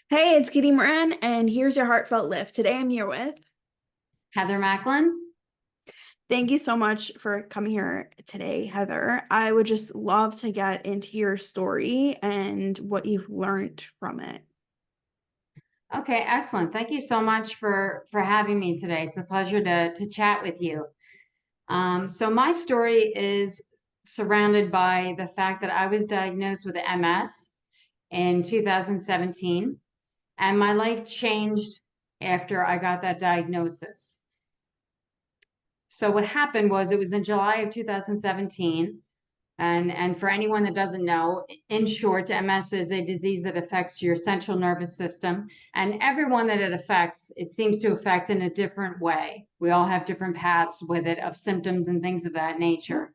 Hey, it's Kitty Moran, and here's your heartfelt lift. Today I'm here with. Heather McAlinn. Thank you so much for coming here today, Heather. I would just love to get into your story and what you've learned from it. Okay, excellent. Thank you so much for having me today. It's a pleasure to chat with you. So my story is surrounded by the fact that I was diagnosed with MS in 2017, and my life changed after I got that diagnosis. So what happened was it was in July of 2017. And for anyone that doesn't know, in short, MS is a disease that affects your central nervous system. And everyone that it affects, it seems to affect in a different way. We all have different paths with it of symptoms and things of that nature.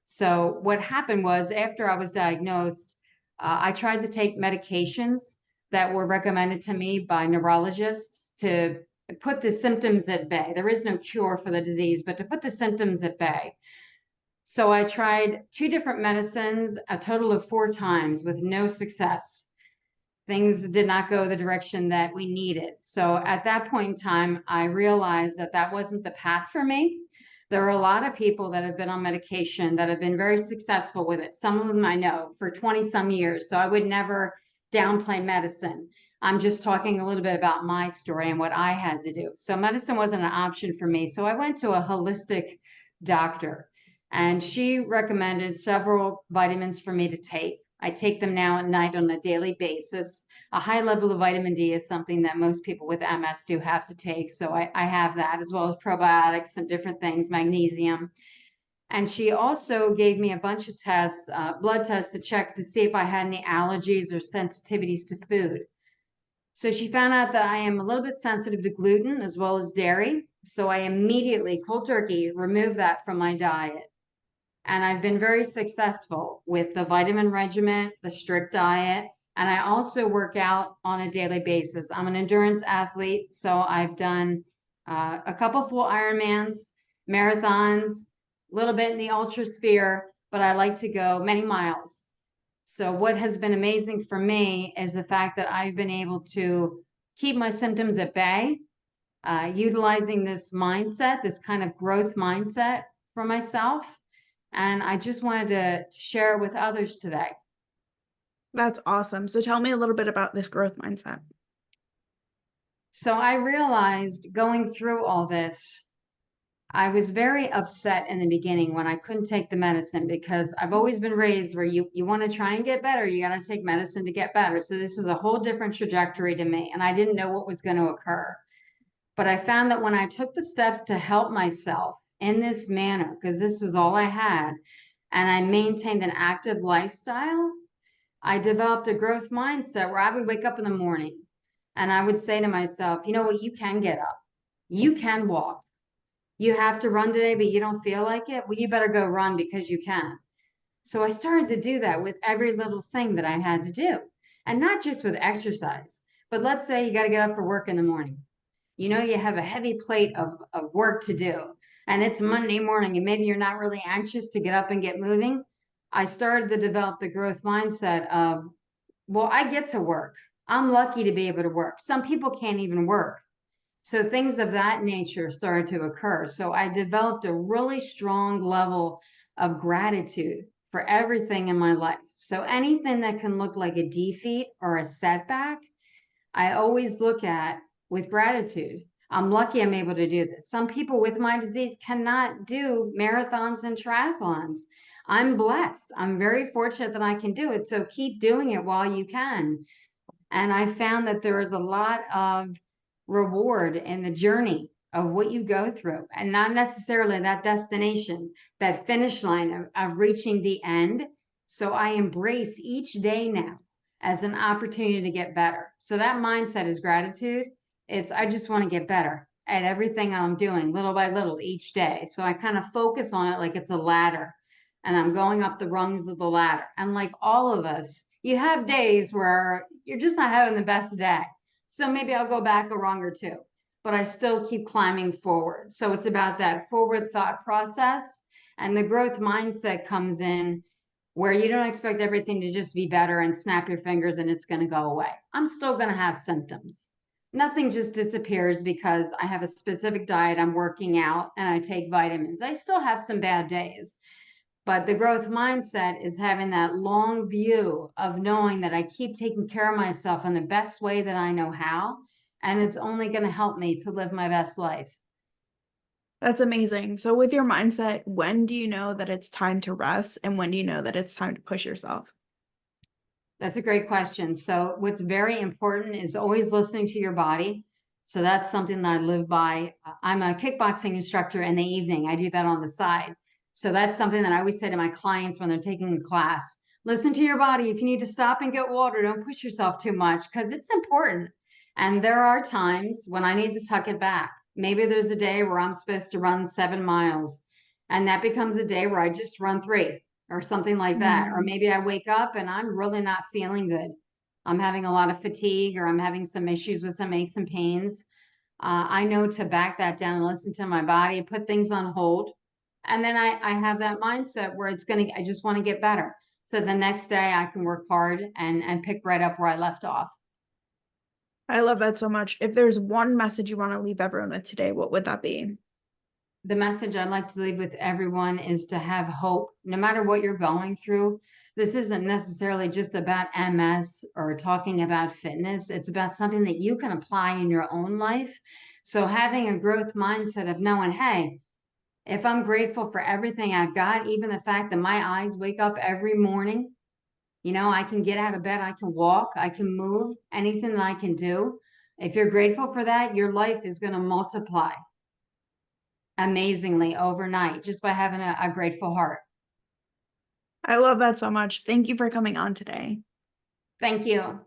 So what happened was after I was diagnosed, I tried to take medications that were recommended to me by neurologists to put the symptoms at bay. There is no cure for the disease, but to put the symptoms at bay. So I tried two different medicines, a total of 4 times with no success. Things did not go the direction that we needed. So at that point in time, I realized that that wasn't the path for me. There are a lot of people that have been on medication that have been very successful with it. Some of them I know for 20 some years. So I would never downplay medicine. I'm just talking a little bit about my story and what I had to do. So medicine wasn't an option for me. So I went to a holistic doctor and she recommended several vitamins for me to take. I take them now at night on a daily basis. A high level of vitamin D is something that most people with MS do have to take. So I have that, as well as probiotics, some different things, magnesium. And she also gave me a bunch of tests, blood tests to check to see if I had any allergies or sensitivities to food. So she found out that I am a little bit sensitive to gluten as well as dairy. So I immediately, cold turkey, removed that from my diet. And I've been very successful with the vitamin regimen, the strict diet, and I also work out on a daily basis. I'm an endurance athlete, so I've done a couple full Ironmans, marathons, a little bit in the ultra sphere, but I like to go many miles. So what has been amazing for me is the fact that I've been able to keep my symptoms at bay, utilizing this mindset, this kind of growth mindset for myself. And I just wanted to share it with others today. That's awesome. So tell me a little bit about this growth mindset. So I realized going through all this, I was very upset in the beginning when I couldn't take the medicine because I've always been raised where you want to try and get better, you got to take medicine to get better. So this was a whole different trajectory to me, and I didn't know what was going to occur. But I found that when I took the steps to help myself in this manner, because this was all I had, and I maintained an active lifestyle, I developed a growth mindset where I would wake up in the morning and I would say to myself, you know what, you can get up, you can walk. You have to run today, but you don't feel like it. Well, you better go run because you can. So I started to do that with every little thing that I had to do. And not just with exercise, but let's say you got to get up for work in the morning. You know, you have a heavy plate of work to do, and it's Monday morning, and maybe you're not really anxious to get up and get moving. I started to develop the growth mindset of, well, I get to work. I'm lucky to be able to work. Some people can't even work. So things of that nature started to occur. So I developed a really strong level of gratitude for everything in my life. So anything that can look like a defeat or a setback, I always look at with gratitude. I'm lucky I'm able to do this. Some people with my disease cannot do marathons and triathlons. I'm blessed. I'm very fortunate that I can do it. So keep doing it while you can. And I found that there is a lot of reward in the journey of what you go through, and not necessarily that destination, that finish line of reaching the end. So I embrace each day now as an opportunity to get better. So that mindset is gratitude. It's, I just want to get better at everything I'm doing little by little each day. So I kind of focus on it like it's a ladder and I'm going up the rungs of the ladder. And like all of us, you have days where you're just not having the best day. So maybe I'll go back a rung or two, but I still keep climbing forward. So it's about that forward thought process. And the growth mindset comes in where you don't expect everything to just be better and snap your fingers and it's going to go away. I'm still going to have symptoms. Nothing just disappears because I have a specific diet, I'm working out, and I take vitamins. I still have some bad days. But the growth mindset is having that long view of knowing that I keep taking care of myself in the best way that I know how. And it's only going to help me to live my best life. That's amazing. So with your mindset, when do you know that it's time to rest and when do you know that it's time to push yourself? That's a great question. So, what's very important is always listening to your body. So, that's something that I live by. I'm a kickboxing instructor in the evening, I do that on the side. So, that's something that I always say to my clients when they're taking a class. Listen to your body. If you need to stop and get water, don't push yourself too much because it's important. And there are times when I need to tuck it back. Maybe there's a day where I'm supposed to run 7 miles, and that becomes a day where I just run 3 or something like that. Or Mm. maybe I wake up and I'm really not feeling good. I'm having a lot of fatigue or I'm having some issues with some aches and pains. I know to back that down and listen to my body, put things on hold. And then I have that mindset where I just want to get better. So the next day I can work hard and pick right up where I left off. I love that so much. If there's one message you want to leave everyone with today, what would that be? The message I'd like to leave with everyone is to have hope, no matter what you're going through. This isn't necessarily just about MS or talking about fitness. It's about something that you can apply in your own life. So having a growth mindset of knowing, hey, if I'm grateful for everything I've got, even the fact that my eyes wake up every morning, I can get out of bed, I can walk, I can move, anything that I can do. If you're grateful for that, your life is going to multiply amazingly overnight just by having a grateful heart. I love that so much. Thank you for coming on today. Thank you.